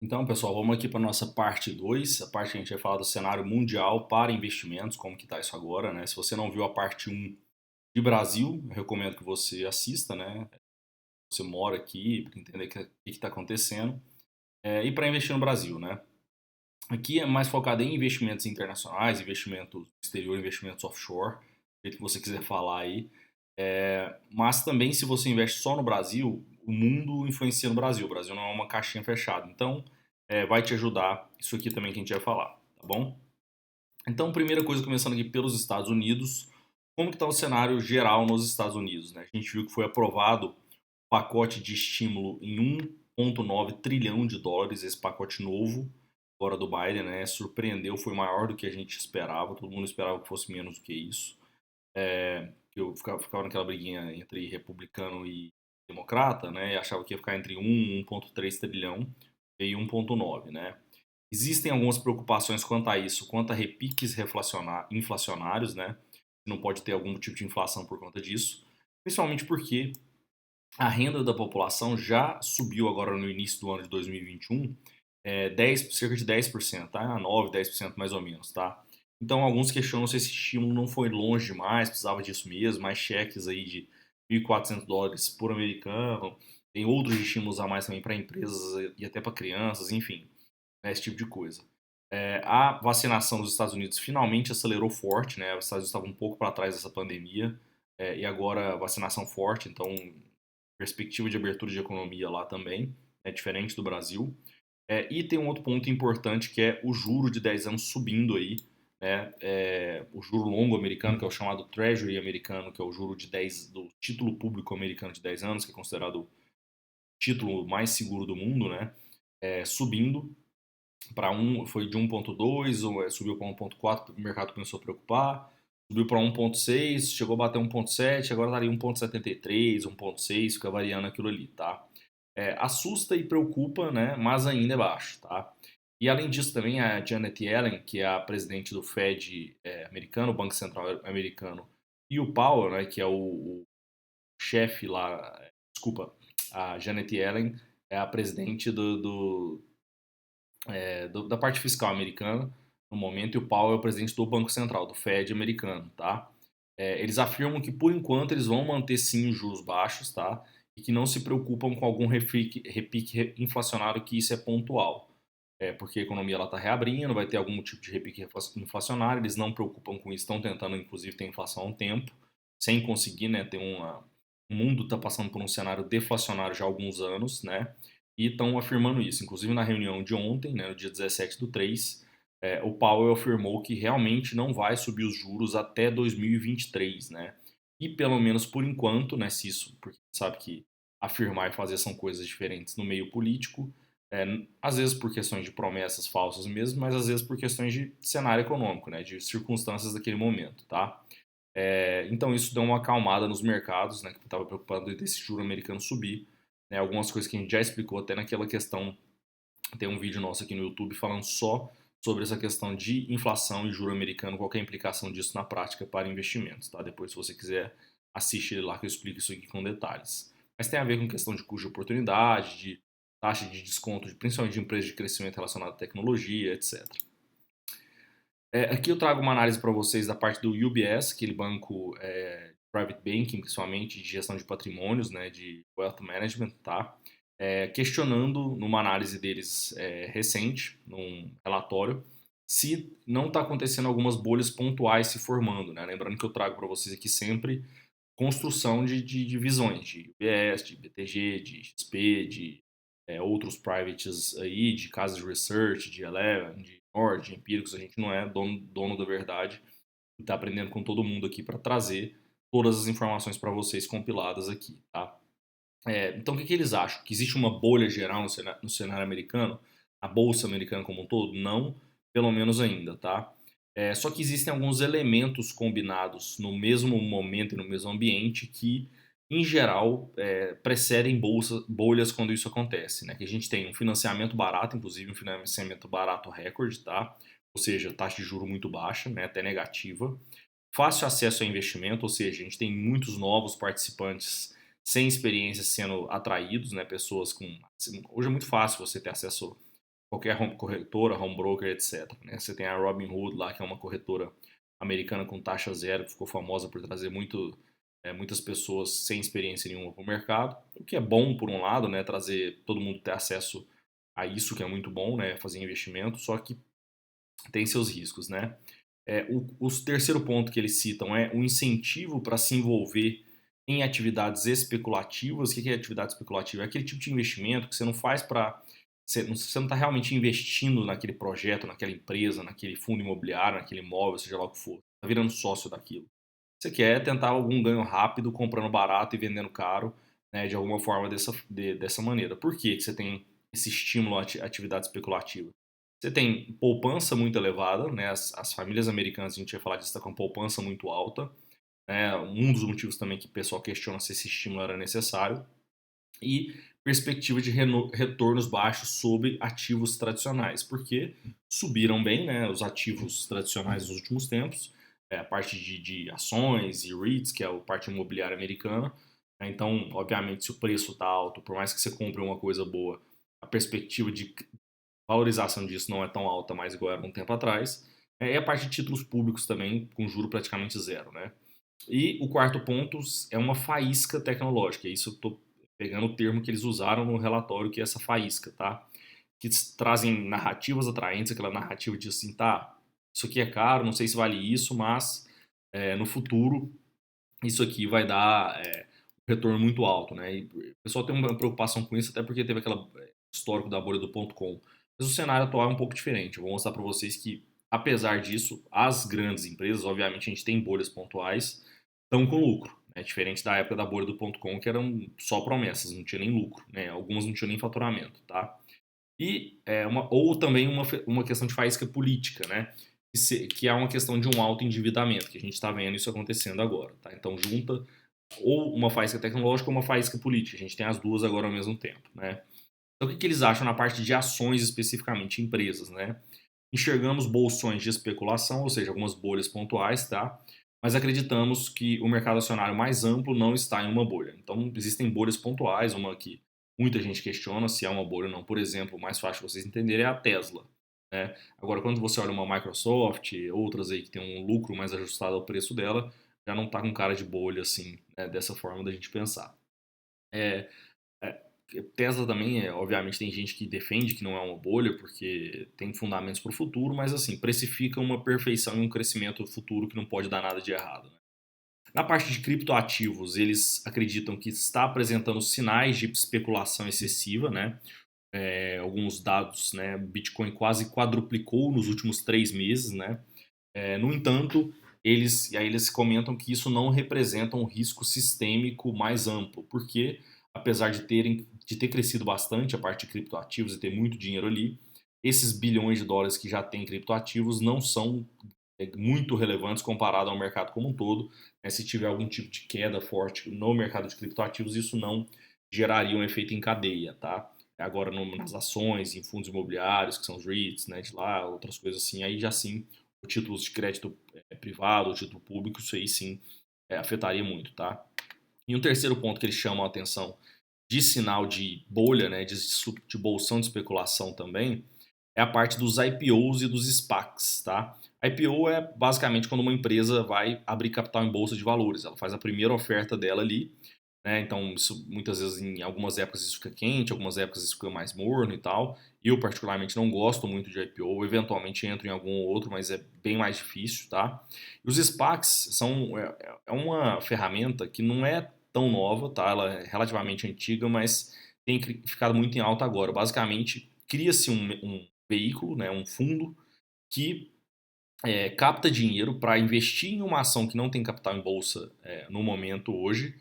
Então, pessoal, vamos aqui para a nossa parte 2, a parte que a gente vai falar do cenário mundial para investimentos, como que está isso agora, né? Se você não viu a parte um de Brasil, eu recomendo que você assista, né? Você mora aqui, para entender o que está acontecendo, e para investir no Brasil, né? Aqui é mais focado em investimentos internacionais, investimentos exterior, investimentos offshore, do jeito que você quiser falar aí. Mas também, se você investe só no Brasil, o mundo influencia no Brasil. O Brasil não é uma caixinha fechada. Então, vai te ajudar isso aqui também que a gente vai falar, tá bom? Então, primeira coisa, começando aqui pelos Estados Unidos, como que está o cenário geral nos Estados Unidos, né? A gente viu que foi aprovado um pacote de estímulo em 1,9 trilhão de dólares, esse pacote novo, agora do Biden, né? Surpreendeu, foi maior do que a gente esperava, todo mundo esperava que fosse menos do que isso. Que eu ficava naquela briguinha entre republicano e democrata, né? E achava que ia ficar entre 1 e 1,3 trilhão, veio 1,9, né? Existem algumas preocupações quanto a isso, quanto a repiques inflacionários, né? Não pode ter algum tipo de inflação por conta disso, principalmente porque a renda da população já subiu agora no início do ano de 2021, 10, cerca de 10%, tá? 9, 10% mais ou menos, tá? Então alguns questionam se esse estímulo não foi longe demais, precisava disso mesmo, mais cheques aí de US$ 1.400 por americano, tem outros estímulos a mais também para empresas e até para crianças, enfim, né, esse tipo de coisa. A vacinação dos Estados Unidos finalmente acelerou forte, né? Os Estados Unidos estavam um pouco para trás dessa pandemia, e agora vacinação forte, então perspectiva de abertura de economia lá também, é diferente do Brasil. E tem um outro ponto importante que é o juro de 10 anos subindo aí, né? O juro longo americano, que é o chamado Treasury americano, que é o juro de 10 do título público americano de 10 anos, que é considerado o título mais seguro do mundo, né? Subindo para foi de 1,2, subiu para 1,4, o mercado começou a preocupar, subiu para 1,6, chegou a bater 1,7, agora está ali 1,73, 1,6, fica variando aquilo ali, tá? Assusta e preocupa, né? Mas ainda é baixo, tá? E além disso também a Janet Yellen, que é a presidente do Fed americano, o Banco Central americano, e o Powell, né, que é o chefe lá, desculpa, a Janet Yellen é a presidente da parte fiscal americana no momento, e o Powell é o presidente do Banco Central, do Fed americano, tá? Eles afirmam que por enquanto eles vão manter sim os juros baixos, tá? E que não se preocupam com algum repique inflacionário, que isso é pontual. Porque a economia está reabrindo, vai ter algum tipo de repique inflacionário, eles não preocupam com isso, estão tentando inclusive ter inflação há um tempo, sem conseguir, né, o mundo está passando por um cenário deflacionário já há alguns anos, né? E estão afirmando isso. Inclusive na reunião de ontem, né, no dia 17/3, o Powell afirmou que realmente não vai subir os juros até 2023, né? E pelo menos por enquanto, né, se isso, porque sabe que afirmar e fazer são coisas diferentes no meio político, às vezes por questões de promessas falsas mesmo, mas às vezes por questões de cenário econômico, né, de circunstâncias daquele momento, tá? Então isso deu uma acalmada nos mercados, né, que estava preocupado desse juro americano subir, né, algumas coisas que a gente já explicou até naquela questão, tem um vídeo nosso aqui no YouTube falando só sobre essa questão de inflação e juro americano, qual é a implicação disso na prática para investimentos, tá? Depois, se você quiser, assiste ele lá que eu explico isso aqui com detalhes. Mas tem a ver com questão de custo de oportunidade, de taxa de desconto, principalmente de empresas de crescimento relacionado à tecnologia, etc. Aqui eu trago uma análise para vocês da parte do UBS, aquele banco private banking, principalmente de gestão de patrimônios, né, de wealth management, tá? Questionando numa análise deles recente, num relatório, se não está acontecendo algumas bolhas pontuais se formando, né? Lembrando que eu trago para vocês aqui sempre construção de divisões, de UBS, de BTG, de XP, de outros privates aí, de casas de research, de Eleven, de Nord, de Empíricos. A gente não é dono da verdade e está aprendendo com todo mundo aqui para trazer todas as informações para vocês compiladas aqui, tá? Então, o que eles acham? Que existe uma bolha geral no cenário americano? A bolsa americana como um todo? Não, pelo menos ainda, tá? Só que existem alguns elementos combinados no mesmo momento e no mesmo ambiente que, em geral, precedem bolhas quando isso acontece, né? Que a gente tem um financiamento barato, inclusive um financiamento barato recorde, tá? Ou seja, taxa de juro muito baixa, né? Até negativa. Fácil acesso a investimento, ou seja, a gente tem muitos novos participantes sem experiência sendo atraídos, né? Pessoas com. Hoje é muito fácil você ter acesso qualquer corretora, home broker, etc. Né? Você tem a Robinhood lá, que é uma corretora americana com taxa zero, que ficou famosa por trazer muitas pessoas sem experiência nenhuma para o mercado, o que é bom por um lado, né? Trazer todo mundo ter acesso a isso, que é muito bom, né? Fazer investimento, só que tem seus riscos, né? O terceiro ponto que eles citam é o incentivo para se envolver em atividades especulativas. O que é atividade especulativa? É aquele tipo de investimento que você não faz para. Você não está realmente investindo naquele projeto, naquela empresa, naquele fundo imobiliário, naquele imóvel, seja lá o que for. Está virando sócio daquilo. Você quer tentar algum ganho rápido, comprando barato e vendendo caro, né, de alguma forma dessa maneira. Por que você tem esse estímulo à atividade especulativa? Você tem poupança muito elevada, né? As famílias americanas, a gente vai falar disso, está com poupança muito alta. Né? Um dos motivos também que o pessoal questiona se esse estímulo era necessário. E perspectiva de retornos baixos sobre ativos tradicionais, porque subiram bem, né, os ativos tradicionais nos últimos tempos, a parte de ações e REITs, que é a parte imobiliária americana. Né? Então, obviamente, se o preço está alto, por mais que você compre uma coisa boa, a perspectiva de valorização disso não é tão alta mais igual era um tempo atrás. E a parte de títulos públicos também, com juro praticamente zero. Né? E o quarto ponto é uma faísca tecnológica. Isso eu estou pegando o termo que eles usaram no relatório, que é essa faísca, tá? Que trazem narrativas atraentes, aquela narrativa de assim, tá, isso aqui é caro, não sei se vale isso, mas no futuro isso aqui vai dar um retorno muito alto, né? E o pessoal tem uma preocupação com isso, até porque teve aquele histórico da bolha do ponto .com. Mas o cenário atual é um pouco diferente. Eu vou mostrar para vocês que, apesar disso, as grandes empresas, obviamente a gente tem bolhas pontuais, estão com lucro. Né? Diferente da época da bolha do ponto .com, que eram só promessas, não tinha nem lucro. Né? Algumas não tinham nem faturamento, tá? E ou também uma questão de faísca política, né? Que é uma questão de um alto endividamento, que a gente está vendo isso acontecendo agora. Tá? Então junta ou uma faísca tecnológica ou uma faísca política. A gente tem as duas agora ao mesmo tempo. Né? Então o que eles acham na parte de ações especificamente, empresas? Né? Enxergamos bolsões de especulação, ou seja, algumas bolhas pontuais, tá? Mas acreditamos que o mercado acionário mais amplo não está em uma bolha. Então, existem bolhas pontuais, uma que muita gente questiona se é uma bolha ou não. Por exemplo, o mais fácil de vocês entenderem é a Tesla. Né? Agora, quando você olha uma Microsoft, outras aí que tem um lucro mais ajustado ao preço dela, já não está com cara de bolha assim, né? Dessa forma da gente pensar. É, é, Tesla também, obviamente, tem gente que defende que não é uma bolha porque tem fundamentos para o futuro, mas assim, precifica uma perfeição e um crescimento futuro que não pode dar nada de errado. Né? Na parte de criptoativos, eles acreditam que está apresentando sinais de especulação excessiva, né? Alguns dados, né? Bitcoin quase quadruplicou nos últimos 3 meses, né? No entanto, eles comentam que isso não representa um risco sistêmico mais amplo, porque apesar de ter crescido bastante a parte de criptoativos e ter muito dinheiro ali, esses bilhões de dólares que já tem em criptoativos não são muito relevantes comparado ao mercado como um todo. Né? Se tiver algum tipo de queda forte no mercado de criptoativos, isso não geraria um efeito em cadeia, tá? Agora nas ações, em fundos imobiliários, que são os REITs, né, de lá, outras coisas assim, aí já sim títulos de crédito privado, título público, isso aí sim afetaria muito, tá? E um terceiro ponto que eles chamam a atenção de sinal de bolha, né, de bolsão de especulação também, é a parte dos IPOs e dos SPACs, tá? IPO é basicamente quando uma empresa vai abrir capital em bolsa de valores, ela faz a primeira oferta dela ali, né? Então, isso, muitas vezes, em algumas épocas isso fica quente, algumas épocas isso fica mais morno e tal. Eu, particularmente, não gosto muito de IPO, eventualmente entro em algum outro, mas é bem mais difícil, tá? E os SPACs é uma ferramenta que não é tão nova, tá? Ela é relativamente antiga, mas tem ficado muito em alta agora. Basicamente, cria-se um veículo, né, um fundo, que capta dinheiro para investir em uma ação que não tem capital em bolsa no momento hoje,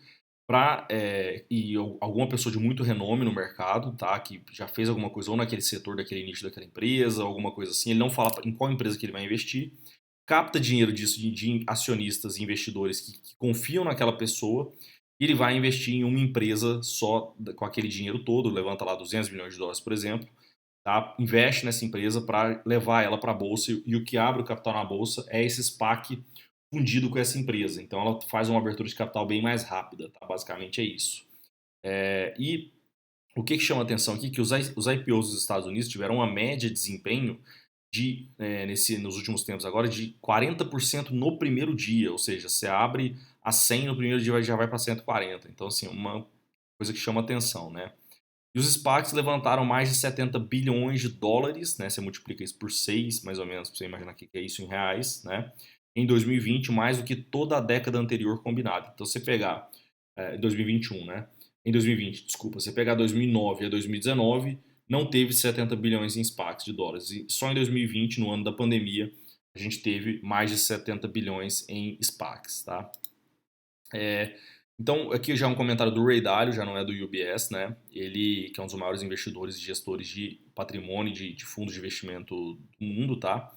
alguma pessoa de muito renome no mercado, tá, que já fez alguma coisa ou naquele setor daquele nicho daquela empresa, alguma coisa assim, ele não fala em qual empresa que ele vai investir, capta dinheiro disso de acionistas e investidores que confiam naquela pessoa e ele vai investir em uma empresa só com aquele dinheiro todo, levanta lá 200 milhões de dólares, por exemplo, tá? Investe nessa empresa para levar ela para a bolsa e o que abre o capital na bolsa é esse SPAC fundido com essa empresa. Então ela faz uma abertura de capital bem mais rápida, tá? Basicamente é isso. E O que chama atenção aqui é que os IPOs dos Estados Unidos tiveram uma média de desempenho nos últimos tempos agora de 40% no primeiro dia, ou seja, você abre a 100 no primeiro dia já vai para 140. Então, assim, uma coisa que chama atenção, né? E os SPACs levantaram mais de 70 bilhões de dólares, né? Você multiplica isso por 6, mais ou menos, para você imaginar o que é isso em reais, né? Em 2020, mais do que toda a década anterior combinada. Então, você pegar 2021, né? Em 2020, desculpa, você pegar 2009 a 2019, não teve 70 bilhões em SPACs de dólares. E só em 2020, no ano da pandemia, a gente teve mais de 70 bilhões em SPACs, tá? Então, aqui já é um comentário do Ray Dalio, já não é do UBS, né? Ele, que é um dos maiores investidores e gestores de patrimônio de fundos de investimento do mundo, tá?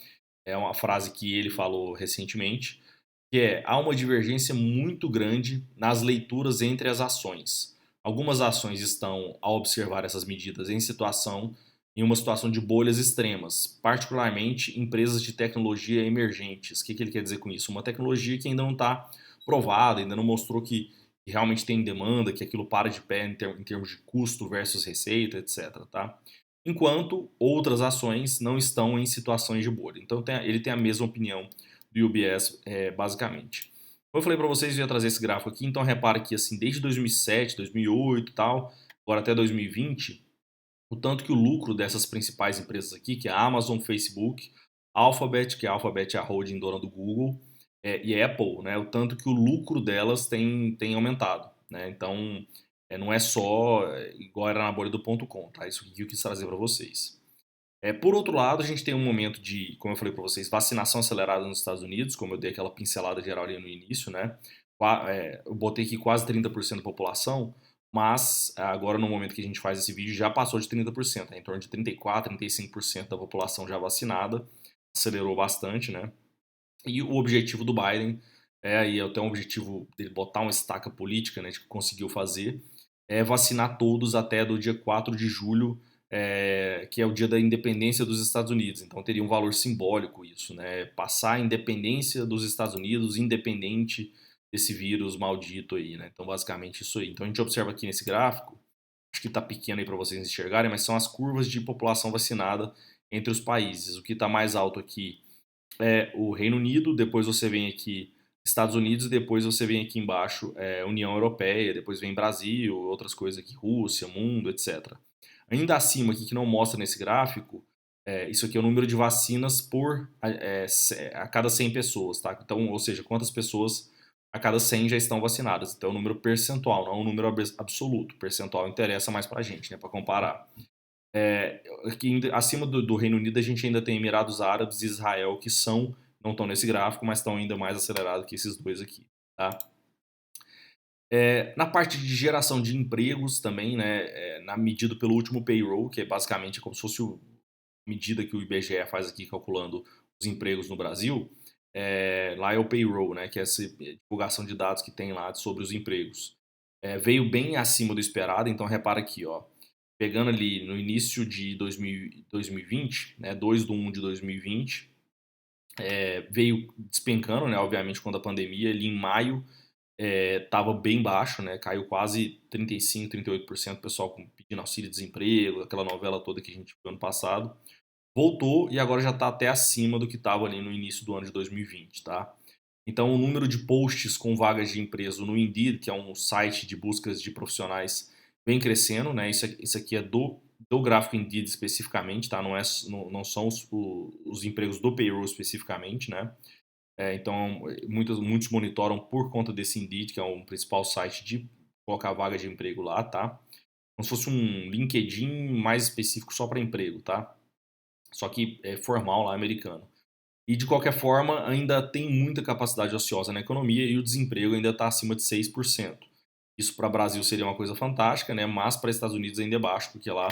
É uma frase que ele falou recentemente, que é: há uma divergência muito grande nas leituras entre as ações. Algumas ações estão, ao observar essas medidas, em uma situação de bolhas extremas, particularmente empresas de tecnologia emergentes. O que ele quer dizer com isso? Uma tecnologia que ainda não está provada, ainda não mostrou que realmente tem demanda, que aquilo para de pé em termos de custo versus receita, etc. Tá? Enquanto outras ações não estão em situações de bolha. Então ele tem a mesma opinião do UBS, basicamente. Como eu falei para vocês, eu ia trazer esse gráfico aqui, então repara que assim, desde 2007, 2008 e tal, agora até 2020, o tanto que o lucro dessas principais empresas aqui, que é a Amazon, Facebook, Alphabet, que a Alphabet é a holding dona do Google, e a Apple, né, o tanto que o lucro delas tem aumentado. Né? Então, não é só igual era na bolha do ponto .com, tá? Isso que eu quis trazer para vocês. Por outro lado, a gente tem um momento de, como eu falei para vocês, vacinação acelerada nos Estados Unidos, como eu dei aquela pincelada geral ali no início, né? Eu botei aqui quase 30% da população, mas agora no momento que a gente faz esse vídeo já passou de 30%, em torno de 34, 35% da população já vacinada, acelerou bastante, né? E o objetivo do Biden aí até um objetivo dele botar uma estaca política, né, que conseguiu fazer, é vacinar todos até do dia 4 de julho, que é o dia da independência dos Estados Unidos. Então teria um valor simbólico isso, né? Passar a independência dos Estados Unidos, independente desse vírus maldito aí, né? Então basicamente isso aí. Então a gente observa aqui nesse gráfico, acho que está pequeno aí para vocês enxergarem, mas são as curvas de população vacinada entre os países. O que está mais alto aqui é o Reino Unido, depois você vem aqui Estados Unidos, depois você vem aqui embaixo União Europeia, depois vem Brasil, outras coisas aqui, Rússia, mundo, etc. Ainda acima aqui que não mostra nesse gráfico, isso aqui é o número de vacinas a cada 100 pessoas, tá? Então, ou seja, quantas pessoas a cada 100 já estão vacinadas. Então, é um número percentual, não um número absoluto. Percentual interessa mais pra gente, né, para comparar. Aqui acima do Reino Unido a gente ainda tem Emirados Árabes e Israel que não estão nesse gráfico, mas estão ainda mais acelerados que esses dois aqui, tá? Na parte de geração de empregos também, né, na medida pelo último payroll, que é basicamente como se fosse a medida que o IBGE faz aqui calculando os empregos no Brasil, lá é o payroll, né, que é essa divulgação de dados que tem lá sobre os empregos. Veio bem acima do esperado, então repara aqui, ó, pegando ali no início de 2020, né, 2/1 de 2020, veio despencando, né, obviamente, quando a pandemia, ali em maio, estava bem baixo, né, caiu quase 35, 38%, o pessoal pedindo auxílio-desemprego, aquela novela toda que a gente viu ano passado. Voltou e agora já está até acima do que estava ali no início do ano de 2020, tá? Então, o número de posts com vagas de emprego no Indeed, que é um site de buscas de profissionais, vem crescendo, né? Isso aqui é do gráfico Indeed especificamente, tá? Não são os empregos do payroll especificamente, né? Então, muitos monitoram por conta desse Indeed, que é um principal site de colocar vaga de emprego lá, tá? Como se fosse um LinkedIn mais específico só para emprego, tá? Só que é formal lá, americano. E de qualquer forma, ainda tem muita capacidade ociosa na economia e o desemprego ainda está acima de 6%. Isso para o Brasil seria uma coisa fantástica, né? Mas para os Estados Unidos ainda é baixo, porque lá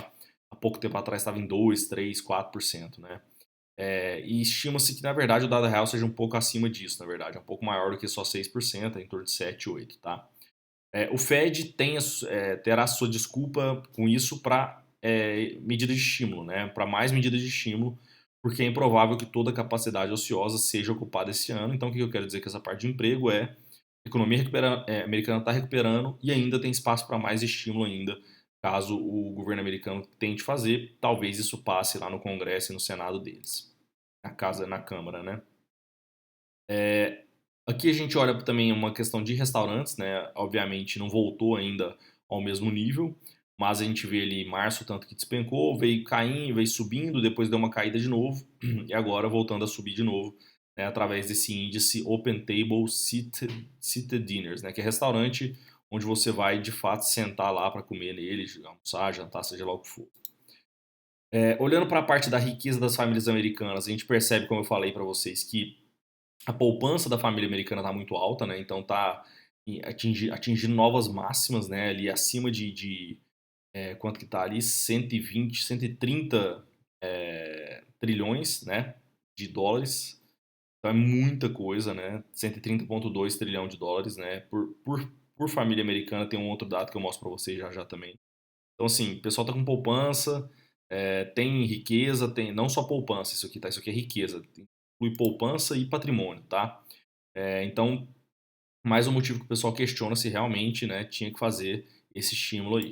há pouco tempo atrás estava em 2, 3, 4%, né? E estima-se que, na verdade, o dado real seja um pouco acima disso, na verdade, é um pouco maior do que só 6%, é em torno de 7, 8, tá? O Fed terá sua desculpa com isso para medidas de estímulo, né? Para mais medidas de estímulo, porque é improvável que toda a capacidade ociosa seja ocupada esse ano. Então, o que eu quero dizer com essa parte de emprego é a economia americana está recuperando e ainda tem espaço para mais estímulo ainda caso o governo americano tente fazer, talvez isso passe lá no Congresso e no Senado deles, na Câmara, né? Aqui a gente olha também uma questão de restaurantes, né? Obviamente não voltou ainda ao mesmo nível, mas a gente vê ali em março o tanto que despencou, veio caindo, veio subindo, depois deu uma caída de novo e agora voltando a subir de novo, né, através desse índice Open Table Seated Dinners, né? Que é restaurante onde você vai de fato sentar lá para comer nele, almoçar, jantar, seja lá o que for. Olhando para a parte da riqueza das famílias americanas, a gente percebe, como eu falei para vocês, que a poupança da família americana está muito alta, né? Então está atingindo novas máximas, né? Ali acima de quanto que está ali? 120, 130 trilhões, né? De dólares. Então é muita coisa, né? 130,2 trilhão de dólares, né? Por família americana, tem um outro dado que eu mostro para vocês já já também. Então, assim, o pessoal tá com poupança, tem riqueza, tem não só poupança, isso aqui, tá? Isso aqui é riqueza. Inclui poupança e patrimônio, tá? Então, mais um motivo que o pessoal questiona se realmente, né, tinha que fazer esse estímulo aí.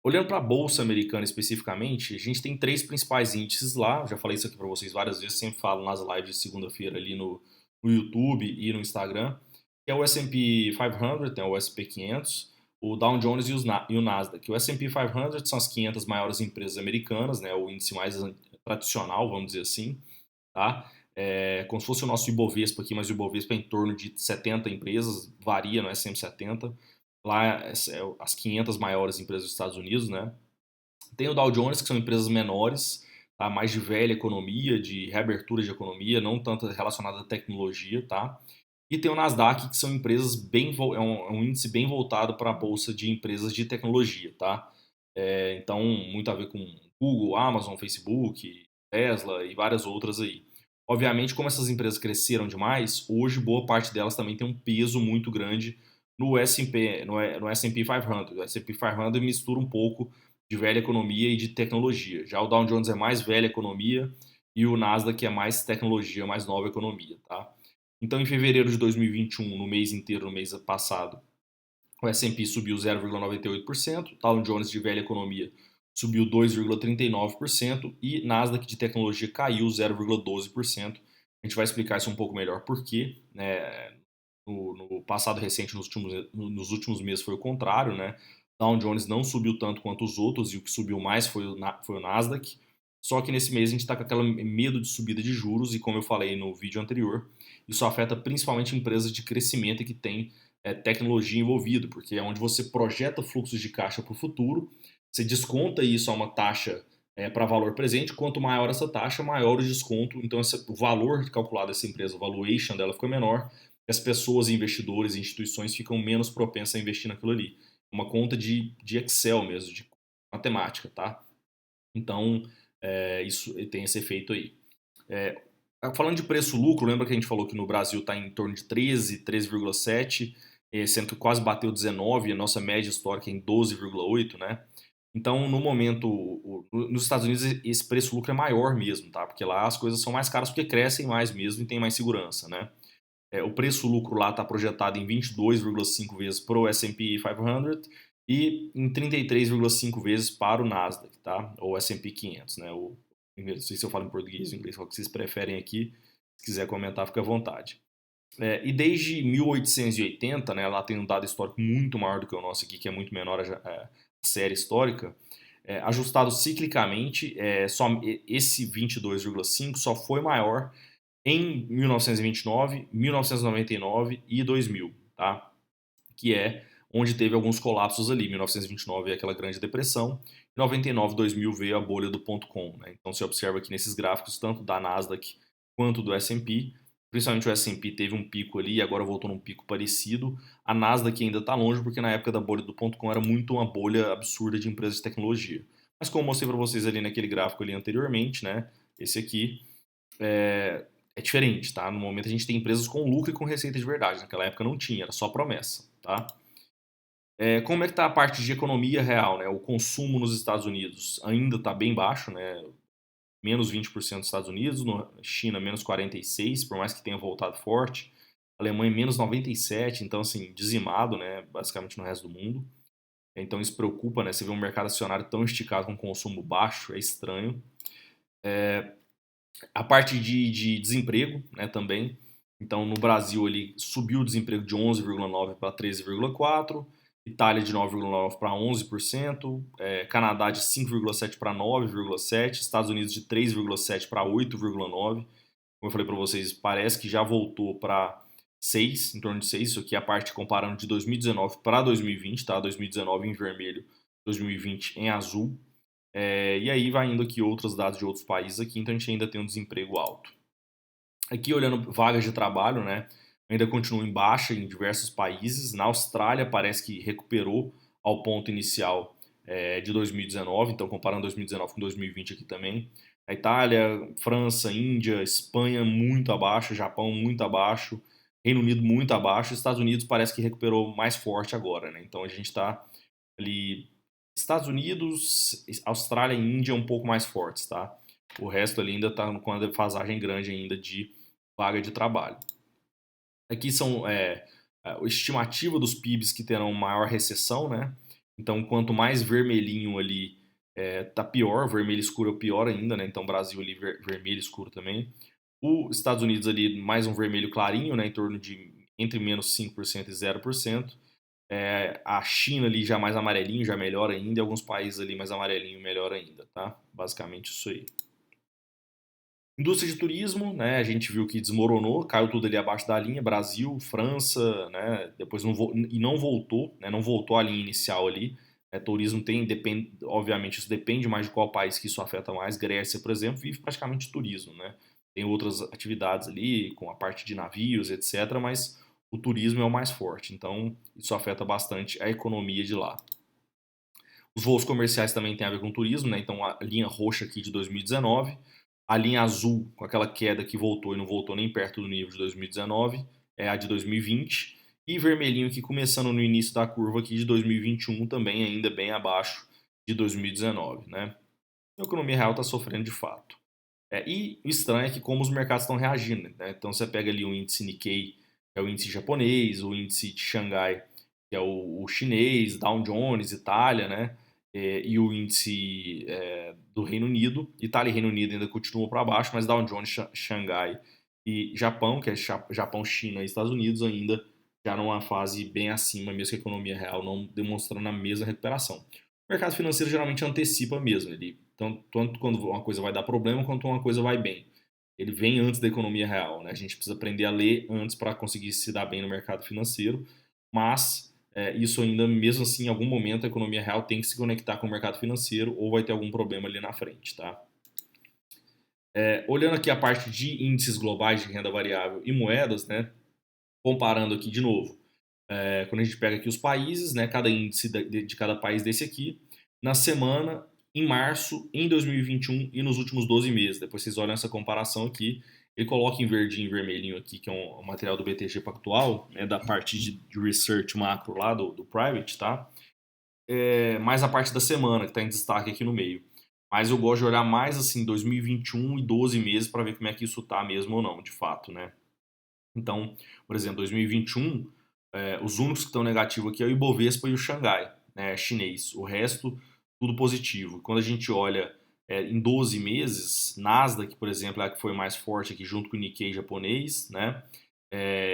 Olhando para a Bolsa Americana especificamente, a gente tem três principais índices lá. Já falei isso aqui para vocês várias vezes, sempre falo nas lives de segunda-feira ali no YouTube e no Instagram. Que é o S&P 500, tem o S&P 500, o Dow Jones e o Nasdaq. O S&P 500 são as 500 maiores empresas americanas, né, o índice mais tradicional, vamos dizer assim, tá? Como se fosse o nosso Ibovespa aqui, mas o Ibovespa é em torno de 70 empresas, varia, não é sempre 70. Lá as 500 maiores empresas dos Estados Unidos, né? Tem o Dow Jones, que são empresas menores, tá? Mais de velha economia, de reabertura de economia, não tanto relacionada à tecnologia, tá? E tem o Nasdaq, que são empresas é um índice bem voltado para a bolsa de empresas de tecnologia, tá? Então, muito a ver com Google, Amazon, Facebook, Tesla e várias outras aí. Obviamente, como essas empresas cresceram demais, hoje boa parte delas também tem um peso muito grande no S&P, no S&P 500. O S&P 500 mistura um pouco de velha economia e de tecnologia. Já o Dow Jones é mais velha economia e o Nasdaq é mais tecnologia, mais nova economia, tá? Então, em fevereiro de 2021, no mês inteiro, no mês passado, o S&P subiu 0,98%, Dow Jones de velha economia subiu 2,39% e Nasdaq de tecnologia caiu 0,12%. A gente vai explicar isso um pouco melhor por quê, né? No passado recente, nos últimos meses foi o contrário, né? Dow Jones não subiu tanto quanto os outros e o que subiu mais foi o Nasdaq. Só que nesse mês a gente está com aquele medo de subida de juros e como eu falei no vídeo anterior, isso afeta principalmente empresas de crescimento e que têm tecnologia envolvida, porque é onde você projeta fluxos de caixa para o futuro, você desconta isso a uma taxa para valor presente, quanto maior essa taxa, maior o desconto, então o valor calculado dessa empresa, o valuation dela fica menor, e as pessoas, investidores e instituições ficam menos propensas a investir naquilo ali. Uma conta de Excel mesmo, de matemática, tá? Então, isso tem esse efeito aí. Falando de preço-lucro, lembra que a gente falou que no Brasil está em torno de 13, 13,7, sendo que quase bateu 19, a nossa média histórica é em 12,8, né? Então, no momento, nos Estados Unidos esse preço-lucro é maior mesmo, tá? Porque lá as coisas são mais caras porque crescem mais mesmo e tem mais segurança, né? O preço-lucro lá está projetado em 22,5 vezes para o S&P 500 e em 33,5 vezes para o Nasdaq, tá? Ou S&P 500, né? Não sei se eu falo em português ou inglês, qual que vocês preferem aqui. Se quiser comentar, fica à vontade. E desde 1880, né, lá tem um dado histórico muito maior do que o nosso aqui, que é muito menor a série histórica, ajustado ciclicamente, esse 22,5 só foi maior em 1929, 1999 e 2000, tá? Que é onde teve alguns colapsos ali. 1929 é aquela grande depressão, 99, 2000 veio a bolha do .com, né? Então você observa aqui nesses gráficos, tanto da Nasdaq quanto do S&P, principalmente o S&P teve um pico ali e agora voltou num pico parecido. A Nasdaq ainda está longe porque na época da bolha do .com era muito uma bolha absurda de empresas de tecnologia. Mas como eu mostrei para vocês ali naquele gráfico ali anteriormente, né? Esse aqui, é diferente, tá? No momento a gente tem empresas com lucro e com receita de verdade. Naquela época não tinha, era só promessa, tá? Como é que tá a parte de economia real, né? O consumo nos Estados Unidos ainda está bem baixo, né? Menos 20% nos Estados Unidos, na China menos 46%, por mais que tenha voltado forte. Alemanha menos 97%, então assim, dizimado, né? Basicamente no resto do mundo. Então isso preocupa, né? Você vê um mercado acionário tão esticado com consumo baixo, é estranho. A parte de desemprego, né, também. Então, no Brasil, ele subiu o desemprego de 11,9% para 13,4%, Itália de 9,9% para 11%, Canadá de 5,7% para 9,7%, Estados Unidos de 3,7% para 8,9%. Como eu falei para vocês, parece que já voltou para 6, em torno de 6. Isso aqui é a parte comparando de 2019 para 2020, tá? 2019 em vermelho, 2020 em azul. E aí vai indo aqui outros dados de outros países aqui, então a gente ainda tem um desemprego alto. Aqui olhando vagas de trabalho, né, ainda continua em baixa em diversos países. Na Austrália parece que recuperou ao ponto inicial de 2019, então comparando 2019 com 2020 aqui também. A Itália, França, Índia, Espanha muito abaixo, Japão muito abaixo, Reino Unido muito abaixo, Estados Unidos parece que recuperou mais forte agora, né? Então a gente está ali Estados Unidos, Austrália e Índia um pouco mais fortes, tá? O resto ali ainda está com uma defasagem grande ainda de vaga de trabalho. Aqui são a estimativa dos PIBs que terão maior recessão, né? Então, quanto mais vermelhinho ali tá pior, vermelho escuro é pior ainda, né? Então, Brasil ali vermelho escuro também. Os Estados Unidos ali mais um vermelho clarinho, né? Em torno de entre menos 5% e 0%. A China ali já mais amarelinho, já melhor ainda, e alguns países ali mais amarelinho, melhor ainda, tá? Basicamente isso aí. Indústria de turismo, né? A gente viu que desmoronou, caiu tudo ali abaixo da linha, Brasil, França, né? Depois não voltou, né? Não voltou à linha inicial ali. Turismo depende, obviamente isso depende mais de qual país que isso afeta mais. Grécia, por exemplo, vive praticamente de turismo, né? Tem outras atividades ali, com a parte de navios, etc., mas o turismo é o mais forte, então isso afeta bastante a economia de lá. Os voos comerciais também têm a ver com turismo, né? Então a linha roxa aqui de 2019, a linha azul com aquela queda que voltou e não voltou nem perto do nível de 2019, é a de 2020, e vermelhinho aqui começando no início da curva aqui de 2021 também ainda bem abaixo de 2019, né? A economia real está sofrendo de fato. E o estranho é que como os mercados estão reagindo, né? Então você pega ali o índice Nikkei, que é o índice japonês, o índice de Xangai, que é o chinês, Dow Jones, Itália, né? E o índice do Reino Unido. Itália e Reino Unido ainda continuam para baixo, mas Dow Jones, Xangai e Japão, que é Japão, China e Estados Unidos, ainda já numa fase bem acima, mesmo que a economia real não demonstrando a mesma recuperação. O mercado financeiro geralmente antecipa mesmo, ele tanto quando uma coisa vai dar problema, quanto uma coisa vai bem. Ele vem antes da economia real, né? A gente precisa aprender a ler antes para conseguir se dar bem no mercado financeiro, mas isso ainda, mesmo assim, em algum momento a economia real tem que se conectar com o mercado financeiro ou vai ter algum problema ali na frente, tá? Olhando aqui a parte de índices globais de renda variável e moedas, né? Comparando aqui de novo, quando a gente pega aqui os países, né? Cada índice de cada país desse aqui, na semana, em março, em 2021 e nos últimos 12 meses. Depois vocês olham essa comparação aqui, ele coloca em verdinho e vermelhinho aqui, que é um material do BTG Pactual, né, da parte de research macro lá do private, tá? Mais a parte da semana, que está em destaque aqui no meio. Mas eu gosto de olhar mais assim 2021 e 12 meses para ver como é que isso tá mesmo ou não, de fato, né? Então, por exemplo, 2021, os únicos que estão negativos aqui é o Ibovespa e o Xangai, né, chinês. O resto, tudo positivo. Quando a gente olha em 12 meses, Nasdaq, por exemplo, é a que foi mais forte aqui, junto com o Nikkei japonês, né?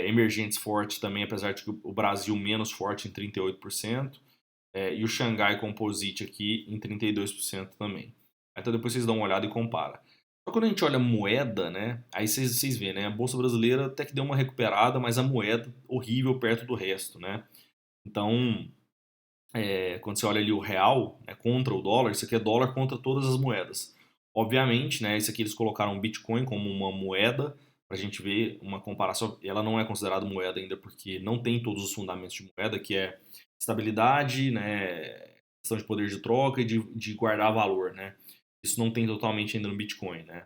Emergentes forte também, apesar de que o Brasil menos forte em 38%, e o Xangai Composite aqui em 32% também. Então depois vocês dão uma olhada e compara. Só quando a gente olha moeda, né? Aí vocês veem, né? A Bolsa Brasileira até que deu uma recuperada, mas a moeda horrível perto do resto, né? Então, quando você olha ali o real, né, contra o dólar, isso aqui é dólar contra todas as moedas. Obviamente, né? Isso aqui eles colocaram o Bitcoin como uma moeda para a gente ver uma comparação. Ela não é considerada moeda ainda porque não tem todos os fundamentos de moeda, que é estabilidade, né? Questão de poder de troca e de guardar valor, né? Isso não tem totalmente ainda no Bitcoin, né?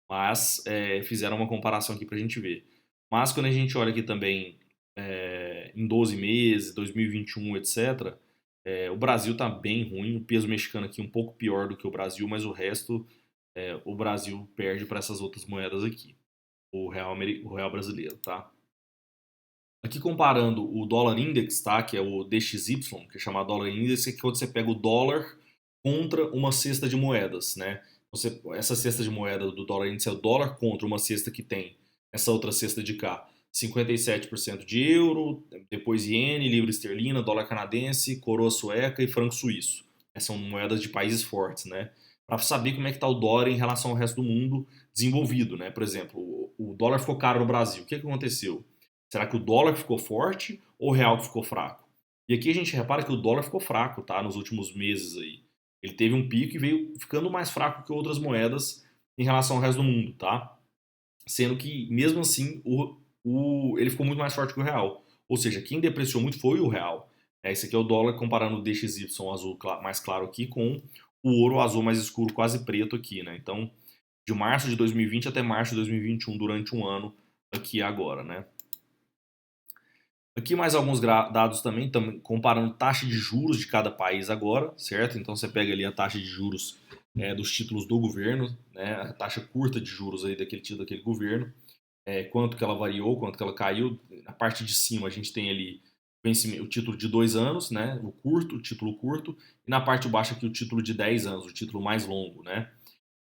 Mas fizeram uma comparação aqui para a gente ver. Mas quando a gente olha aqui também em 12 meses, 2021, etc., o Brasil está bem ruim. O peso mexicano aqui um pouco pior do que o Brasil, mas o resto, o Brasil perde para essas outras moedas aqui. O real brasileiro, tá? Aqui comparando o dólar index, tá? Que é o DXY, que é chamado dólar index, que é quando você pega o dólar contra uma cesta de moedas, né? Essa cesta de moeda do dólar índice é o dólar contra uma cesta que tem essa outra cesta de cá. 57% de euro, depois iene, libra esterlina, dólar canadense, coroa sueca e franco suíço. Essas são moedas de países fortes, né? Para saber como é que está o dólar em relação ao resto do mundo desenvolvido, né? Por exemplo, o dólar ficou caro no Brasil. O que aconteceu? Será que o dólar ficou forte ou o real ficou fraco? E aqui a gente repara que o dólar ficou fraco, tá? Nos últimos meses aí. Ele teve um pico e veio ficando mais fraco que outras moedas em relação ao resto do mundo, tá? Sendo que, mesmo assim, ele ficou muito mais forte que o real. Ou seja, quem depreciou muito foi o real. Esse aqui é o dólar comparando o DXY azul mais claro aqui com o ouro azul mais escuro, quase preto aqui, né? Então, de março de 2020 até março de 2021, durante um ano aqui agora, né? Aqui mais alguns dados também, comparando taxa de juros de cada país agora, certo? Então você pega ali a taxa de juros dos títulos do governo, né? A taxa curta de juros aí daquele título daquele governo, quanto que ela variou, quanto que ela caiu. Na parte de cima a gente tem ali o título de 2 anos, né? O título curto, e na parte de baixo aqui o título de 10 anos, o título mais longo, né?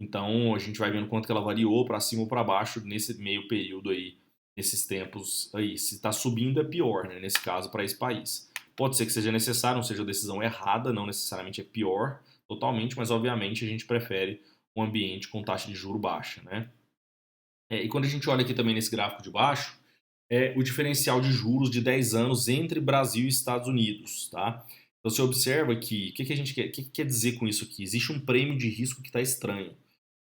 Então a gente vai vendo quanto que ela variou para cima ou para baixo nesse meio período aí, nesses tempos aí. Se está subindo é pior, né? Nesse caso para esse país. Pode ser que seja necessário, não seja a decisão errada, não necessariamente é pior totalmente, mas obviamente a gente prefere um ambiente com taxa de juro baixa, né? E quando a gente olha aqui também nesse gráfico de baixo, é o diferencial de juros de 10 anos entre Brasil e Estados Unidos, tá? Então você observa que o que a gente quer, que quer dizer com isso aqui? Existe um prêmio de risco que está estranho.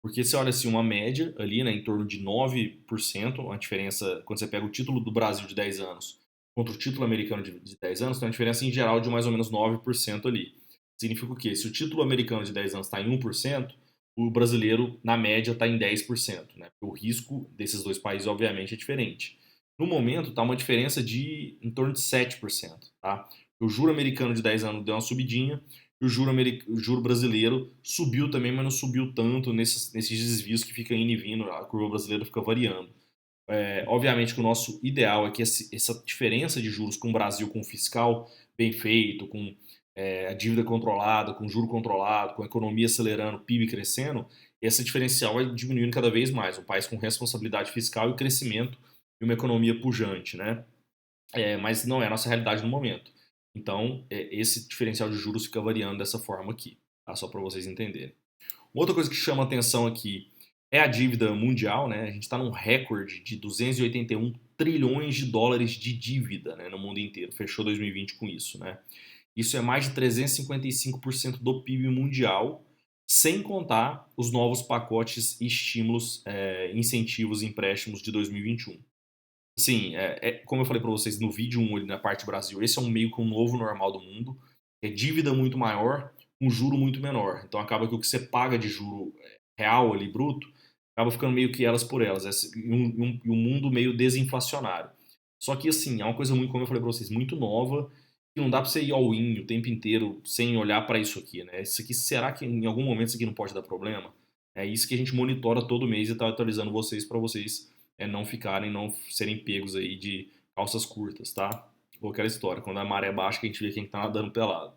Porque você olha assim, uma média ali, né, em torno de 9%, a diferença, quando você pega o título do Brasil de 10 anos contra o título americano de 10 anos, tem uma diferença em geral de mais ou menos 9% ali. Significa o quê? Se o título americano de 10 anos está em 1%, o brasileiro, na média, está em 10%, né? O risco desses dois países, obviamente, é diferente. No momento, está uma diferença de em torno de 7%, tá? O juro americano de 10 anos deu uma subidinha, e o juro brasileiro subiu também, mas não subiu tanto nesses desvios que fica indo e vindo, a curva brasileira fica variando. Obviamente que o nosso ideal é que essa diferença de juros com o Brasil, com o fiscal bem feito, com a dívida controlada, com juro controlado, com a economia acelerando, o PIB crescendo, esse diferencial vai diminuindo cada vez mais. Um país com responsabilidade fiscal e crescimento e uma economia pujante, né? Mas não é a nossa realidade no momento. Então, esse diferencial de juros fica variando dessa forma aqui, tá? Só para vocês entenderem. Outra coisa que chama atenção aqui é a dívida mundial, né? A gente está num recorde de 281 trilhões de dólares de dívida, né, no mundo inteiro. Fechou 2020 com isso, né? Isso é mais de 355% do PIB mundial, sem contar os novos pacotes, estímulos, incentivos e empréstimos de 2021. Sim, como eu falei para vocês no vídeo 1 ali na parte Brasil, esse é um meio que um novo normal do mundo. É dívida muito maior, um juro muito menor. Então acaba que o que você paga de juro real ali, bruto, acaba ficando meio que elas por elas. E um mundo meio desinflacionário. Só que assim, é uma coisa muito, como eu falei para vocês, muito nova, que não dá para você ir all-in o tempo inteiro sem olhar para isso aqui, né? Isso aqui, será que em algum momento isso aqui não pode dar problema? É isso que a gente monitora todo mês e está atualizando vocês para vocês não ficarem, não serem pegos aí de calças curtas, tá? Ou aquela história, quando a maré baixa que a gente vê quem tá nadando pelado.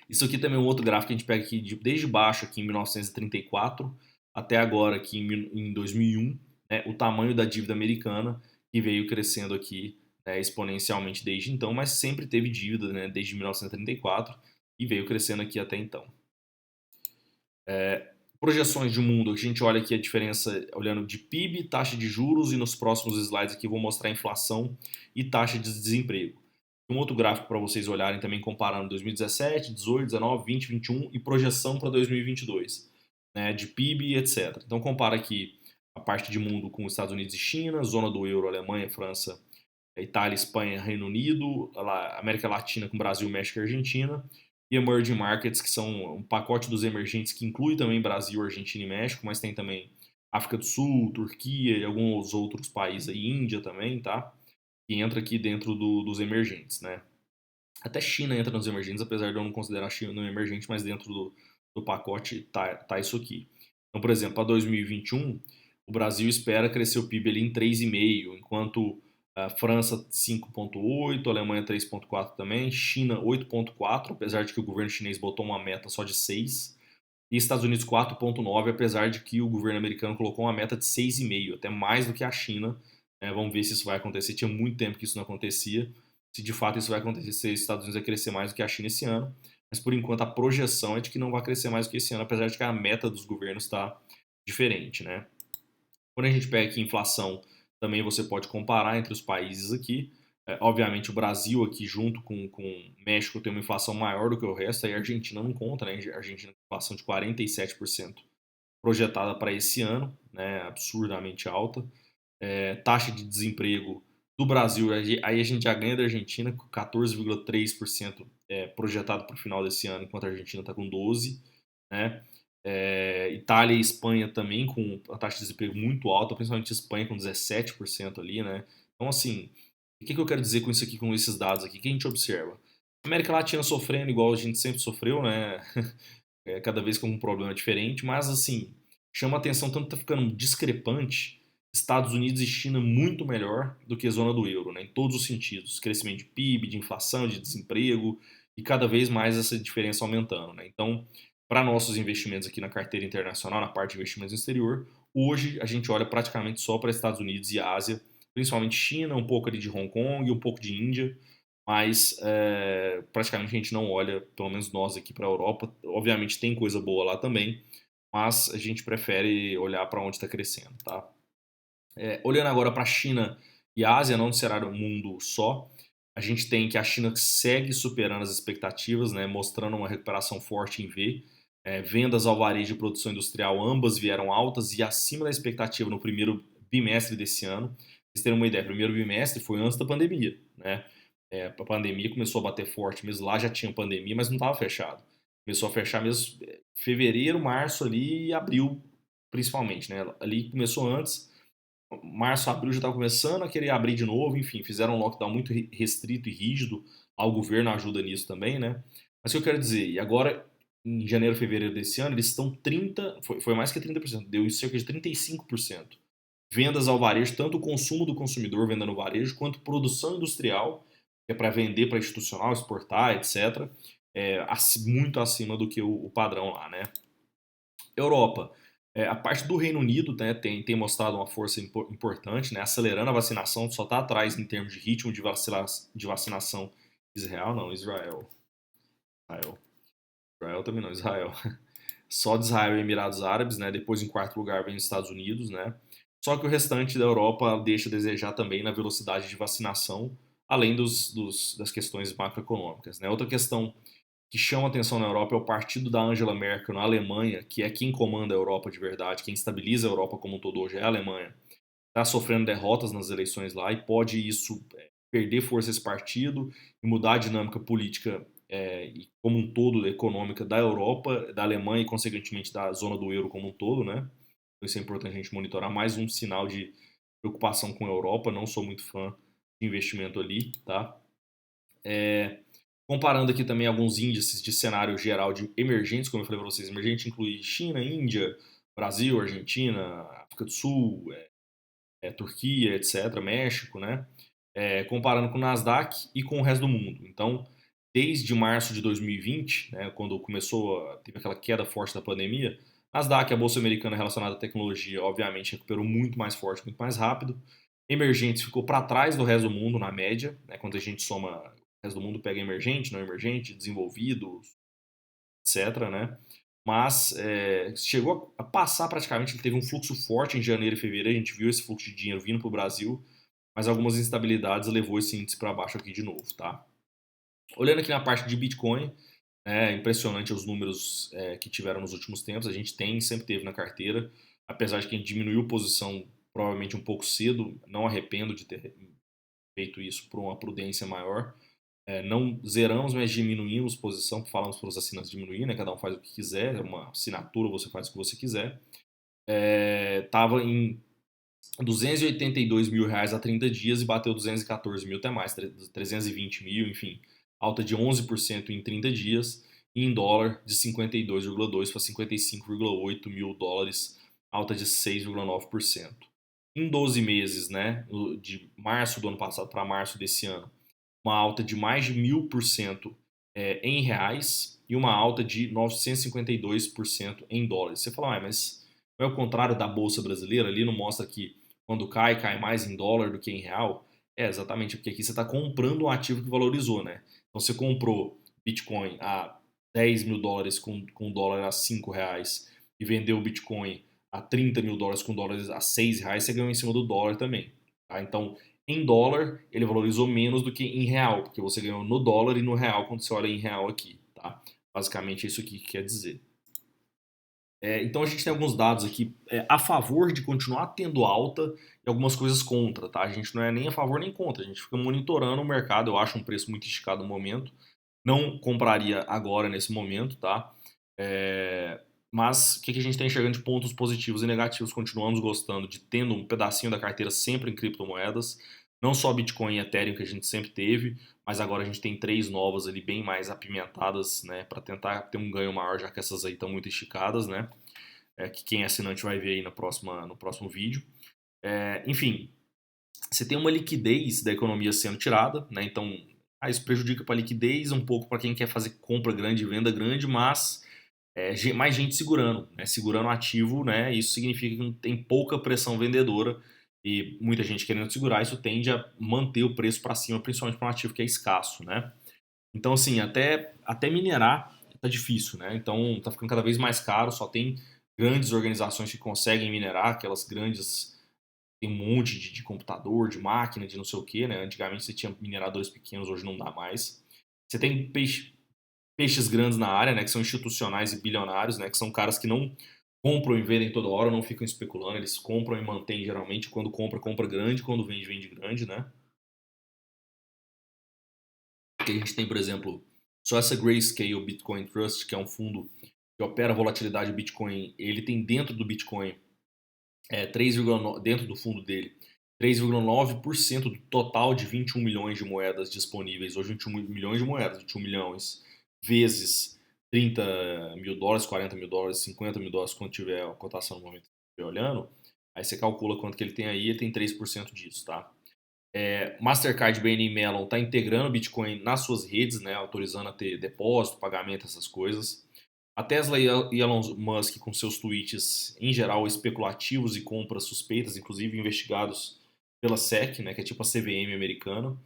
Isso aqui também é um outro gráfico que a gente pega aqui desde baixo aqui em 1934 até agora aqui em 2001, né, o tamanho da dívida americana que veio crescendo aqui, né, exponencialmente desde então, mas sempre teve dívida, né, desde 1934 e veio crescendo aqui até então. Projeções de mundo, a gente olha aqui a diferença olhando de PIB, taxa de juros e nos próximos slides aqui vou mostrar inflação e taxa de desemprego. Um outro gráfico para vocês olharem também comparando 2017, 18, 19, 20, 21 e projeção para 2022, né, de PIB e etc. Então compara aqui a parte de mundo com os Estados Unidos e China, zona do euro, Alemanha, França, Itália, Espanha, Reino Unido, América Latina com Brasil, México e Argentina, e Emerging Markets, que são um pacote dos emergentes que inclui também Brasil, Argentina e México, mas tem também África do Sul, Turquia e alguns outros países aí, Índia também, tá? Que entra aqui dentro dos emergentes, né? Até China entra nos emergentes, apesar de eu não considerar a China um emergente, mas dentro do pacote tá isso aqui. Então, por exemplo, para 2021, o Brasil espera crescer o PIB ali em 3,5, enquanto França 5,8, Alemanha 3,4 também, China 8,4, apesar de que o governo chinês botou uma meta só de 6, e Estados Unidos 4,9, apesar de que o governo americano colocou uma meta de 6,5, até mais do que a China. Vamos ver se isso vai acontecer. Tinha muito tempo que isso não acontecia. Se de fato isso vai acontecer, se os Estados Unidos vai crescer mais do que a China esse ano. Mas por enquanto a projeção é de que não vai crescer mais do que esse ano, apesar de que a meta dos governos está diferente, né? Quando a gente pega aqui inflação, também você pode comparar entre os países aqui. Obviamente o Brasil aqui junto com o México tem uma inflação maior do que o resto, aí a Argentina não conta, né? A Argentina tem uma inflação de 47% projetada para esse ano, né? Absurdamente alta. Taxa de desemprego do Brasil, aí a gente já ganha da Argentina com 14,3% projetado para o final desse ano, enquanto a Argentina está com 12%, né? Itália e Espanha também com a taxa de desemprego muito alta, principalmente Espanha com 17% ali, né? Então, assim, o que eu quero dizer com isso aqui, com esses dados aqui? O que a gente observa? A América Latina sofrendo igual a gente sempre sofreu, né? Cada vez com um problema diferente, mas, assim, chama atenção tanto que tá ficando discrepante Estados Unidos e China muito melhor do que a zona do euro, né? Em todos os sentidos. Crescimento de PIB, de inflação, de desemprego, e cada vez mais essa diferença aumentando, né? Então, para nossos investimentos aqui na carteira internacional, na parte de investimentos no exterior, hoje a gente olha praticamente só para Estados Unidos e Ásia, principalmente China, um pouco ali de Hong Kong e um pouco de Índia, mas praticamente a gente não olha, pelo menos nós aqui para a Europa. Obviamente tem coisa boa lá também, mas a gente prefere olhar para onde está crescendo, tá? Olhando agora para a China e a Ásia, não no cenário mundo só, a gente tem que a China segue superando as expectativas, né, mostrando uma recuperação forte em V. Vendas ao varejo e produção industrial ambas vieram altas e acima da expectativa no primeiro bimestre desse ano. Pra vocês terem uma ideia, o primeiro bimestre foi antes da pandemia, né? A pandemia começou a bater forte mesmo, lá já tinha pandemia, mas não estava fechado. Começou a fechar mesmo fevereiro, março ali e abril, principalmente, né? Ali começou antes, março, abril já estava começando a querer abrir de novo, enfim, fizeram um lockdown muito restrito e rígido, o governo ajuda nisso também, né? Mas o que eu quero dizer, e agora, em janeiro, fevereiro desse ano, eles estão 30%, foi mais que 30%, deu cerca de 35%. Vendas ao varejo, tanto o consumo do consumidor vendendo no varejo, quanto produção industrial, que é para vender para institucional, exportar, etc., muito acima do que o padrão lá, né? Europa. A parte do Reino Unido, né, tem mostrado uma força importante, né, acelerando a vacinação, só está atrás em termos de ritmo de vacinação Israel, não, Israel. Israel. Israel também não, Israel. Só de Israel e Emirados Árabes, né, depois em quarto lugar vem os Estados Unidos, né. Só que o restante da Europa deixa a desejar também na velocidade de vacinação, além das questões macroeconômicas, né. Outra questão que chama atenção na Europa é o partido da Angela Merkel na Alemanha, que é quem comanda a Europa de verdade, quem estabiliza a Europa como um todo hoje é a Alemanha. Está sofrendo derrotas nas eleições lá e pode isso perder força esse partido e mudar a dinâmica política e como um todo econômica da Europa, da Alemanha e consequentemente da zona do euro como um todo, né? Então isso é importante a gente monitorar, mais um sinal de preocupação com a Europa. Não sou muito fã de investimento ali, tá? Comparando aqui também alguns índices de cenário geral de emergentes, como eu falei para vocês, emergente inclui China, Índia, Brasil, Argentina, África do Sul, Turquia, etc., México, né? Comparando com o Nasdaq e com o resto do mundo. Então, desde março de 2020, né, quando teve aquela queda forte da pandemia, Nasdaq, a bolsa americana relacionada à tecnologia, obviamente recuperou muito mais forte, muito mais rápido. Emergentes ficou para trás do resto do mundo na média, né, quando a gente soma o resto do mundo pega emergente, não emergente, desenvolvido, etc., né? Mas chegou a passar praticamente, ele teve um fluxo forte em janeiro e fevereiro, a gente viu esse fluxo de dinheiro vindo para o Brasil, mas algumas instabilidades levou esse índice para baixo aqui de novo, tá? Olhando aqui na parte de Bitcoin, é impressionante os números que tiveram nos últimos tempos, a gente sempre teve na carteira, apesar de que a gente diminuiu posição provavelmente um pouco cedo, não arrependo de ter feito isso por uma prudência maior. Não zeramos, mas diminuímos posição, falamos para os assinantes diminuir, né? Cada um faz o que quiser, é uma assinatura, você faz o que você quiser. Estava em R$ 282 mil a 30 dias e bateu 214 mil, até mais, 320 mil, enfim, alta de 11% em 30 dias, e em dólar de 52,2 para 55,8 mil dólares, alta de 6,9%. em 12 meses, né, de março do ano passado para março desse ano, uma alta de mais de 1000% em reais e uma alta de 952% em dólares. Você fala, mas não é o contrário da Bolsa Brasileira? Ali não mostra que quando cai, cai mais em dólar do que em real? É, exatamente, porque aqui você está comprando um ativo que valorizou, né? Então você comprou Bitcoin a 10 mil dólares com o dólar a 5 reais e vendeu o Bitcoin a 30 mil dólares com dólares a 6 reais, você ganhou em cima do dólar também. Tá? Então, em dólar, ele valorizou menos do que em real, porque você ganhou no dólar e no real quando você olha em real aqui. Tá? Basicamente, é isso aqui que quer dizer. Então, a gente tem alguns dados aqui a favor de continuar tendo alta e algumas coisas contra. Tá? A gente não é nem a favor nem contra, a gente fica monitorando o mercado. Eu acho um preço muito esticado no momento. Não compraria agora, nesse momento, tá? É, mas o que a gente está enxergando de pontos positivos e negativos? Continuamos gostando de tendo um pedacinho da carteira sempre em criptomoedas, não só Bitcoin e Ethereum que a gente sempre teve, mas agora a gente tem três novas ali bem mais apimentadas, né, para tentar ter um ganho maior, já que essas aí estão muito esticadas, né? Que quem é assinante vai ver aí no próximo vídeo. Enfim, você tem uma liquidez da economia sendo tirada, né? Então, isso prejudica para a liquidez, um pouco para quem quer fazer compra grande e venda grande, mas mais gente segurando, né? Segurando ativo, né? Isso significa que tem pouca pressão vendedora e muita gente querendo segurar, isso tende a manter o preço para cima, principalmente para um ativo que é escasso, né? Então, assim, até minerar tá difícil, né? Então, tá ficando cada vez mais caro, só tem grandes organizações que conseguem minerar, aquelas grandes tem um monte de computador, de máquina, de não sei o que, né? Antigamente você tinha mineradores pequenos, hoje não dá mais. Você tem peixes grandes na área, né? Que são institucionais e bilionários, né? Que são caras que não compram e vendem toda hora, não ficam especulando, eles compram e mantêm geralmente. Quando compra, compra grande, quando vende, vende grande, né? Aqui a gente tem, por exemplo, só essa Grayscale Bitcoin Trust, que é um fundo que opera a volatilidade do Bitcoin. Ele tem dentro do Bitcoin 3,9, dentro do fundo dele, 3,9% do total de 21 milhões de moedas disponíveis. Hoje, 21 milhões de moedas, 21 milhões vezes 30 mil dólares, 40 mil dólares, 50 mil dólares, quando tiver a cotação no momento que estiver olhando. Aí você calcula quanto que ele tem aí, ele tem 3% disso, tá? Mastercard BNY Mellon está integrando o Bitcoin nas suas redes, né, autorizando a ter depósito, pagamento, essas coisas. A Tesla e Elon Musk, com seus tweets, em geral, especulativos e compras suspeitas, inclusive investigados pela SEC, né, que é tipo a CVM americana.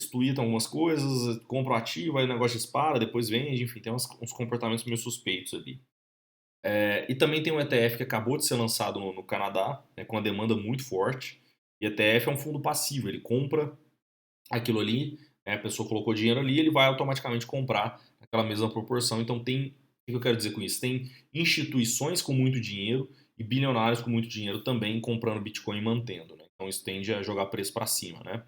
Eles tweetam algumas coisas, compram ativo, aí o negócio dispara, depois vende, enfim, tem uns comportamentos meio suspeitos ali. E também tem um ETF que acabou de ser lançado no Canadá, né, com uma demanda muito forte. E ETF é um fundo passivo, ele compra aquilo ali, a pessoa colocou dinheiro ali, ele vai automaticamente comprar aquela mesma proporção. Então tem, o que eu quero dizer com isso? Tem instituições com muito dinheiro e bilionários com muito dinheiro também comprando Bitcoin e mantendo, né? Então isso tende a jogar preço para cima, né?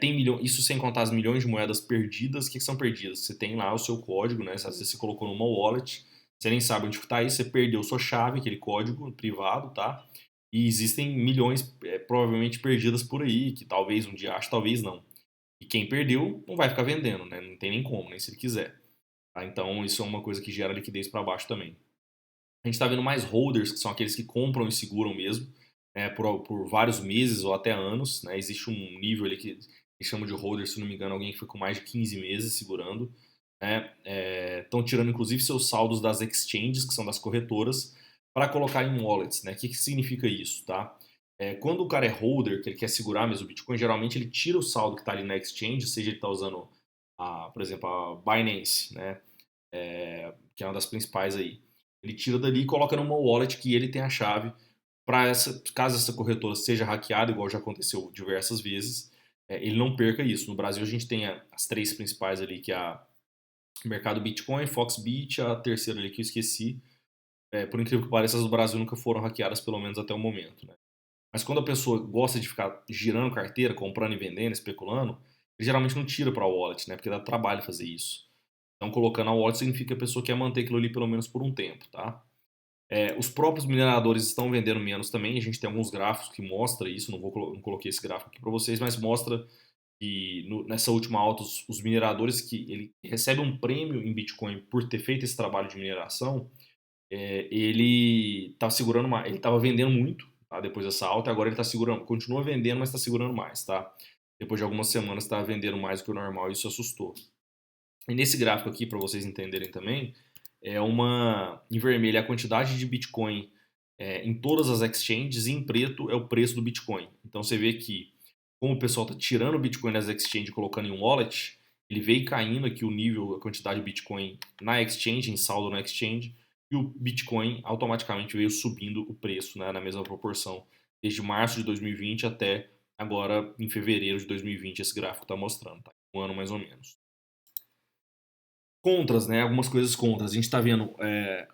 Tem isso sem contar as milhões de moedas perdidas. O que são perdidas? Você tem lá o seu código, né? Às vezes você colocou numa wallet, você nem sabe onde está aí, você perdeu sua chave, aquele código privado, tá? E existem milhões provavelmente perdidas por aí, que talvez um dia ache, talvez não. E quem perdeu não vai ficar vendendo, né? Não tem nem como, nem se ele quiser. Tá? Então isso é uma coisa que gera liquidez para baixo também. A gente está vendo mais holders, que são aqueles que compram e seguram mesmo, por vários meses ou até anos. Né? Existe um nível ali que eles chamam de holder, se não me engano, alguém que foi com mais de 15 meses segurando. Estão tirando inclusive seus saldos das exchanges, que são das corretoras, para colocar em wallets. Né? O que significa isso? Tá? Quando o cara é holder, que ele quer segurar mesmo o Bitcoin, geralmente ele tira o saldo que está ali na exchange, seja ele está usando, por exemplo, a Binance, né? Que é uma das principais aí. Ele tira dali e coloca numa wallet que ele tem a chave para caso essa corretora seja hackeada, igual já aconteceu diversas vezes, ele não perca isso. No Brasil a gente tem as três principais ali, que é o mercado Bitcoin, Foxbit, a terceira ali que eu esqueci. Por incrível que pareça, as do Brasil nunca foram hackeadas, pelo menos até o momento. Né? Mas quando a pessoa gosta de ficar girando carteira, comprando e vendendo, especulando, ele geralmente não tira para a wallet, né? Porque dá trabalho fazer isso. Então, colocando a wallet significa que a pessoa quer manter aquilo ali pelo menos por um tempo, tá? Os próprios mineradores estão vendendo menos também. A gente tem alguns gráficos que mostram isso. Não coloquei esse gráfico aqui para vocês, mas mostra que nessa última alta, os mineradores que ele recebe um prêmio em Bitcoin por ter feito esse trabalho de mineração, ele estava segurando ele estava vendendo muito, tá? Depois dessa alta, agora ele está segurando, continua vendendo, mas está segurando mais, tá? Depois de algumas semanas está vendendo mais do que o normal, isso assustou. E nesse gráfico aqui, para vocês entenderem também, em vermelho é a quantidade de Bitcoin em todas as exchanges, e em preto é o preço do Bitcoin. Então você vê que, como o pessoal está tirando o Bitcoin das exchanges e colocando em um wallet, ele veio caindo aqui o nível, a quantidade de Bitcoin na exchange, em saldo na exchange, e o Bitcoin automaticamente veio subindo o preço, né, na mesma proporção, desde março de 2020 até agora em fevereiro de 2020, esse gráfico está mostrando, tá? Um ano mais ou menos. Contras, né? Algumas coisas contras. A gente está vendo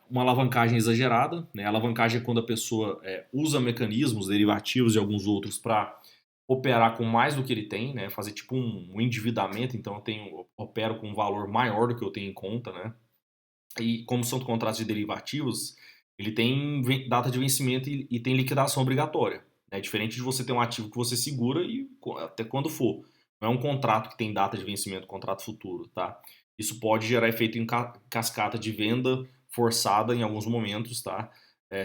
uma alavancagem exagerada, né? A alavancagem é quando a pessoa usa mecanismos derivativos e alguns outros para operar com mais do que ele tem, né? Fazer tipo um endividamento. Então opero com um valor maior do que eu tenho em conta, né? E como são contratos de derivativos, ele tem data de vencimento e tem liquidação obrigatória. É diferente de você ter um ativo que você segura e até quando for. Não é um contrato que tem data de vencimento, contrato futuro, tá? Isso pode gerar efeito em cascata de venda forçada em alguns momentos, tá?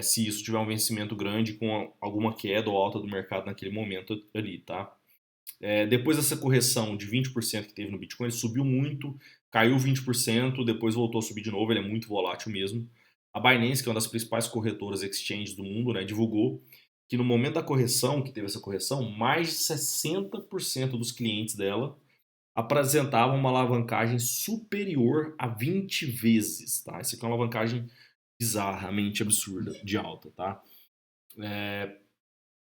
Se isso tiver um vencimento grande com alguma queda ou alta do mercado naquele momento ali, tá? Depois dessa correção de 20% que teve no Bitcoin, ele subiu muito, caiu 20%, depois voltou a subir de novo, ele é muito volátil mesmo. A Binance, que é uma das principais corretoras exchanges do mundo, né, divulgou que no momento da correção, que teve essa correção, mais de 60% dos clientes dela apresentavam uma alavancagem superior a 20 vezes, tá? Isso aqui é uma alavancagem bizarramente absurda de alta, tá?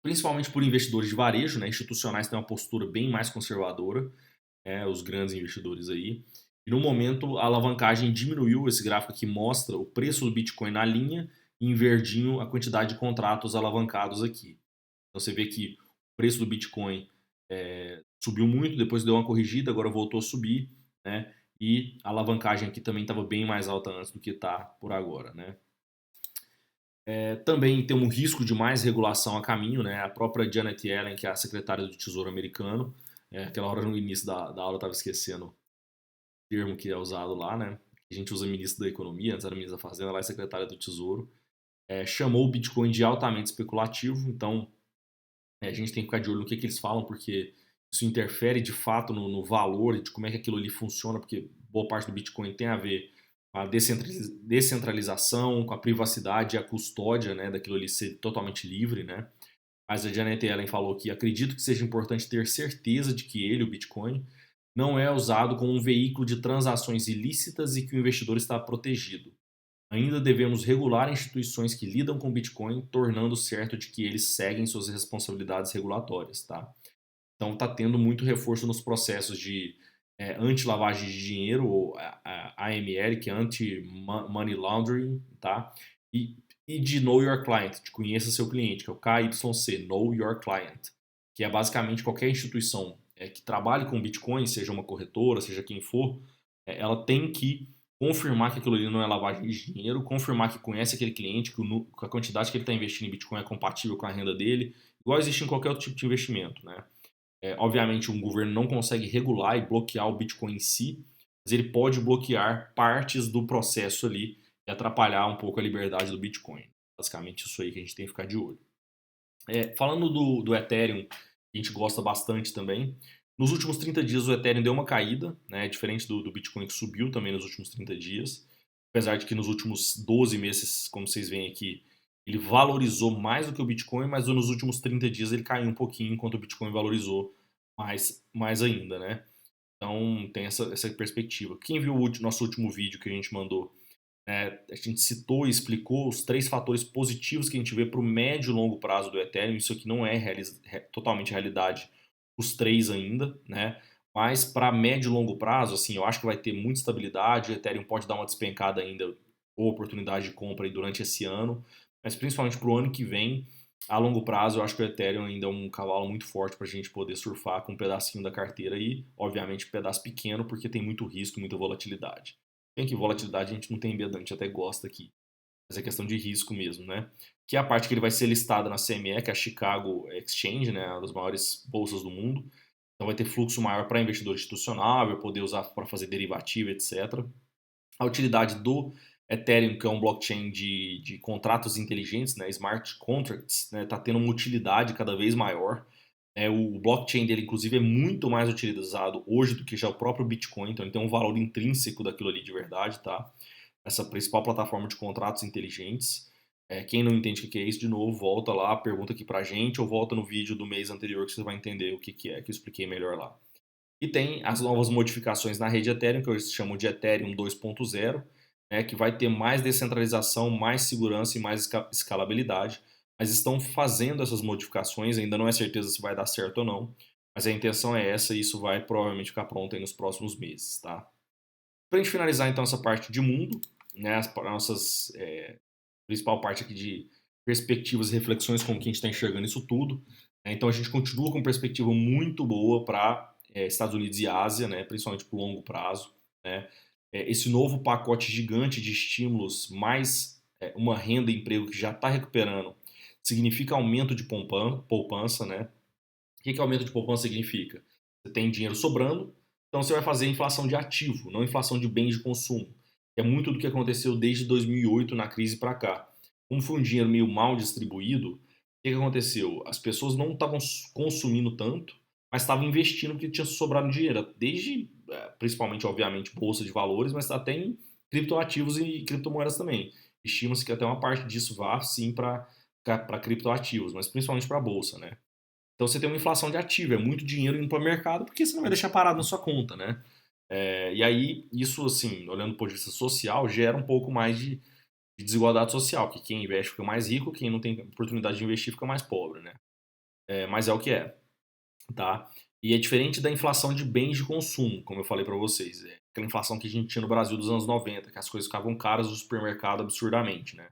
Principalmente por investidores de varejo, né? Institucionais têm uma postura bem mais conservadora, os grandes investidores aí. E no momento a alavancagem diminuiu, esse gráfico aqui mostra o preço do Bitcoin na linha e em verdinho a quantidade de contratos alavancados aqui. Então você vê que o preço do Bitcoin subiu muito, depois deu uma corrigida, agora voltou a subir, né? E a alavancagem aqui também estava bem mais alta antes do que está por agora, né? Também tem um risco de mais regulação a caminho, né? A própria Janet Yellen, que é a secretária do Tesouro americano, aquela hora no início da aula eu estava esquecendo o termo que é usado lá, né? A gente usa ministro da Economia, antes era ministro da Fazenda, lá é secretária do Tesouro. Chamou o Bitcoin de altamente especulativo, então a gente tem que ficar de olho no que eles falam, porque isso interfere de fato no valor e de como é que aquilo ali funciona, porque boa parte do Bitcoin tem a ver com a descentralização, com a privacidade e a custódia, né, daquilo ali ser totalmente livre, né? Mas a Janet Yellen falou que acredito que seja importante ter certeza de que ele, o Bitcoin, não é usado como um veículo de transações ilícitas e que o investidor está protegido. Ainda devemos regular instituições que lidam com Bitcoin, tornando certo de que eles seguem suas responsabilidades regulatórias, tá? Então está tendo muito reforço nos processos de anti-lavagem de dinheiro, ou AML, que é Anti-Money Laundering, tá? E de Know Your Client, de conheça seu cliente, que é o KYC, Know Your Client, que é basicamente qualquer instituição que trabalhe com Bitcoin, seja uma corretora, seja quem for, ela tem que confirmar que aquilo ali não é lavagem de dinheiro, confirmar que conhece aquele cliente, que a quantidade que ele está investindo em Bitcoin é compatível com a renda dele, igual existe em qualquer outro tipo de investimento, né? Obviamente, um governo não consegue regular e bloquear o Bitcoin em si, mas ele pode bloquear partes do processo ali e atrapalhar um pouco a liberdade do Bitcoin. Basicamente, isso aí que a gente tem que ficar de olho. Falando do Ethereum, a gente gosta bastante também. Nos últimos 30 dias, o Ethereum deu uma caída, né, diferente do Bitcoin, que subiu também nos últimos 30 dias. Apesar de que nos últimos 12 meses, como vocês veem aqui, ele valorizou mais do que o Bitcoin, mas nos últimos 30 dias ele caiu um pouquinho, enquanto o Bitcoin valorizou mais ainda, né? Então tem essa perspectiva. Quem viu o nosso último vídeo que a gente mandou, a gente citou e explicou os 3 fatores positivos que a gente vê para o médio e longo prazo do Ethereum. Isso aqui não é totalmente realidade, os 3 ainda, né? Mas para médio e longo prazo, assim, eu acho que vai ter muita estabilidade. O Ethereum pode dar uma despencada ainda, ou oportunidade de compra aí durante esse ano, mas principalmente para o ano que vem, a longo prazo, eu acho que o Ethereum ainda é um cavalo muito forte para a gente poder surfar com um pedacinho da carteira aí. Obviamente, um pedaço pequeno, porque tem muito risco, muita volatilidade. Tem que volatilidade a gente não tem medo, a gente até gosta aqui. Mas é questão de risco mesmo, né? Que é a parte que ele vai ser listado na CME, que é a Chicago Exchange, né? Uma das maiores bolsas do mundo. Então vai ter fluxo maior para investidor institucional, vai poder usar para fazer derivativo, etc. A utilidade do Ethereum, que é um blockchain de contratos inteligentes, né, smart contracts, né, tá tendo uma utilidade cada vez maior. O blockchain dele, inclusive, é muito mais utilizado hoje do que já o próprio Bitcoin, então ele tem um valor intrínseco daquilo ali de verdade, tá? Essa principal plataforma de contratos inteligentes. Quem não entende o que é isso, de novo, volta lá, pergunta aqui pra gente, ou volta no vídeo do mês anterior que você vai entender o que é, que eu expliquei melhor lá. E tem as novas modificações na rede Ethereum, que eu chamo de Ethereum 2.0, né, que vai ter mais descentralização, mais segurança e mais escalabilidade. Mas estão fazendo essas modificações, ainda não é certeza se vai dar certo ou não, mas a intenção é essa e isso vai provavelmente ficar pronto aí nos próximos meses, tá? Para a gente finalizar então essa parte de mundo, né, as nossas principal parte aqui de perspectivas e reflexões como que a gente está enxergando isso tudo, né? Então a gente continua com perspectiva muito boa para Estados Unidos e Ásia, né, principalmente por longo prazo, né? Esse novo pacote gigante de estímulos, mais uma renda e emprego que já está recuperando, significa aumento de poupança, né? O que aumento de poupança significa? Você tem dinheiro sobrando, então você vai fazer inflação de ativo, não inflação de bens de consumo. É muito do que aconteceu desde 2008 na crise para cá. Como foi um dinheiro meio mal distribuído, o que aconteceu? As pessoas não estavam consumindo tanto, mas estavam investindo porque tinha sobrado dinheiro, desde, principalmente, obviamente, bolsa de valores, mas até em criptoativos e criptomoedas também. Estima-se que até uma parte disso vá, sim, para criptoativos, mas principalmente para a bolsa, né? Então você tem uma inflação de ativo, é muito dinheiro indo para o mercado, porque você não vai deixar parado na sua conta, né? E aí, isso, assim, olhando do ponto de vista social, gera um pouco mais de desigualdade social, que quem investe fica mais rico, quem não tem oportunidade de investir fica mais pobre, né? Mas é o que é, tá? E é diferente da inflação de bens de consumo, como eu falei para vocês. É aquela inflação que a gente tinha no Brasil dos anos 90, que as coisas ficavam caras no supermercado absurdamente, né?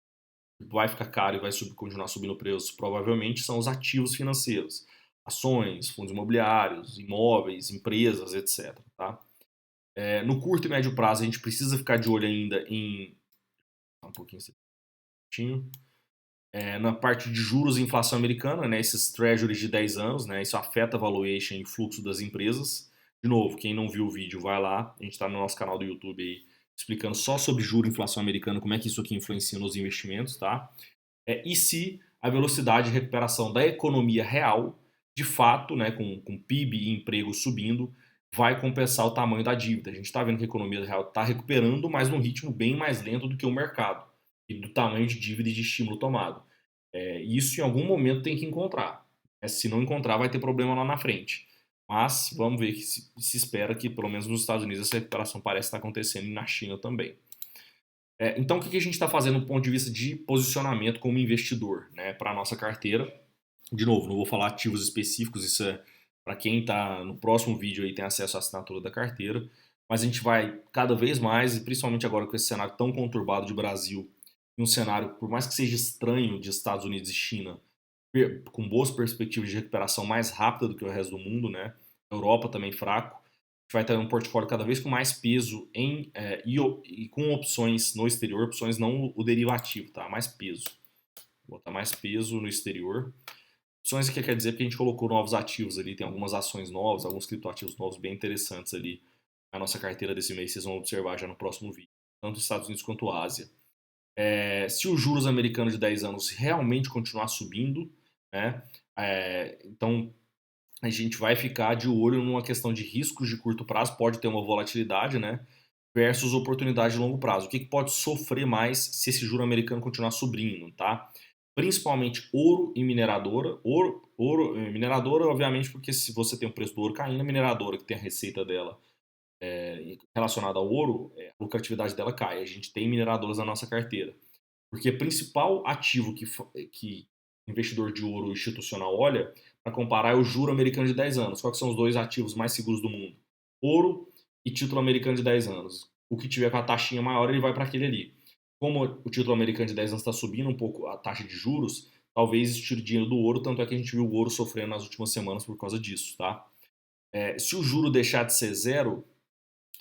Vai ficar caro e vai continuar subindo o preço, provavelmente são os ativos financeiros. Ações, fundos imobiliários, imóveis, empresas, etc. Tá? No curto e médio prazo, a gente precisa ficar de olho ainda em. Um pouquinho certinho. Na parte de juros e inflação americana, né, esses treasuries de 10 anos, né, isso afeta a valuation e o fluxo das empresas. De novo, quem não viu o vídeo, vai lá. A gente está no nosso canal do YouTube aí, explicando só sobre juro e inflação americana, como é que isso aqui influencia nos investimentos, tá? E se a velocidade de recuperação da economia real, de fato, né, com PIB e emprego subindo, vai compensar o tamanho da dívida. A gente está vendo que a economia real está recuperando, mas num ritmo bem mais lento do que o mercado e do tamanho de dívida e de estímulo tomado. Isso em algum momento tem que encontrar. Se não encontrar, vai ter problema lá na frente. Mas vamos ver que se espera que, pelo menos nos Estados Unidos, essa recuperação parece estar acontecendo e na China também. Então, o que a gente está fazendo do ponto de vista de posicionamento como investidor, né, para a nossa carteira? De novo, não vou falar ativos específicos, isso é para quem está no próximo vídeo aí tem acesso à assinatura da carteira, mas a gente vai cada vez mais, e principalmente agora com esse cenário tão conturbado de Brasil, e um cenário, por mais que seja estranho, de Estados Unidos e China, com boas perspectivas de recuperação mais rápida do que o resto do mundo, né? Europa também fraco. A gente vai ter um portfólio cada vez com mais peso e com opções no exterior, opções não o derivativo, tá? Mais peso. Vou botar mais peso no exterior. Opções que quer dizer que a gente colocou novos ativos ali, tem algumas ações novas, alguns criptoativos novos bem interessantes ali na nossa carteira desse mês, vocês vão observar já no próximo vídeo, tanto os Estados Unidos quanto a Ásia. Se os juros americanos de 10 anos realmente continuar subindo, né, então a gente vai ficar de olho numa questão de riscos de curto prazo, pode ter uma volatilidade, né, versus oportunidade de longo prazo. O que pode sofrer mais se esse juro americano continuar subindo, tá? Principalmente ouro e mineradora. Mineradora, obviamente, porque se você tem o preço do ouro caindo, a mineradora, que tem a receita dela relacionada ao ouro, a lucratividade dela cai. A gente tem mineradoras na nossa carteira. Porque o principal ativo que investidor de ouro institucional olha para comparar é o juro americano de 10 anos. Quais são os dois ativos mais seguros do mundo? Ouro e título americano de 10 anos. O que tiver com a taxinha maior, ele vai para aquele ali. Como o título americano de 10 anos está subindo um pouco a taxa de juros, talvez tire dinheiro do ouro, tanto é que a gente viu o ouro sofrendo nas últimas semanas por causa disso, tá? Se o juro deixar de ser zero,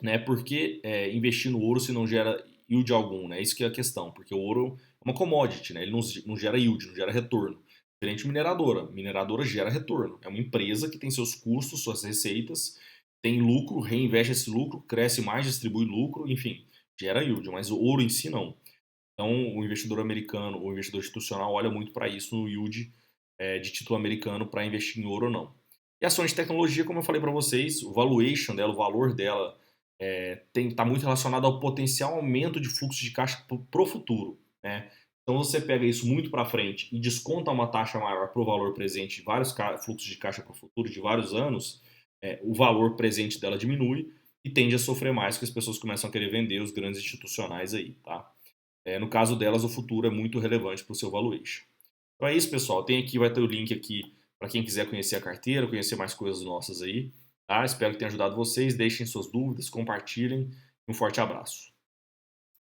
né, por que investir no ouro se não gera yield algum, né? Isso que é a questão, porque o ouro é uma commodity, né? Ele não gera yield, não gera retorno. Diferente de mineradora. Mineradora gera retorno. É uma empresa que tem seus custos, suas receitas, tem lucro, reinveste esse lucro, cresce mais, distribui lucro, enfim, gera yield. Mas o ouro em si não. Então, o investidor americano, o investidor institucional olha muito para isso no yield de título americano para investir em ouro ou não. E ações de tecnologia, como eu falei para vocês, o valuation dela, o valor dela, está muito relacionado ao potencial aumento de fluxo de caixa para o futuro, né? Então você pega isso muito para frente e desconta uma taxa maior para o valor presente de vários fluxos de caixa para o futuro de vários anos, o valor presente dela diminui e tende a sofrer mais porque as pessoas começam a querer vender os grandes institucionais aí, tá? No caso delas, o futuro é muito relevante para o seu valuation. Então é isso, pessoal. Tem aqui, vai ter o link aqui para quem quiser conhecer a carteira, conhecer mais coisas nossas aí. Tá? Espero que tenha ajudado vocês. Deixem suas dúvidas, compartilhem. Um forte abraço.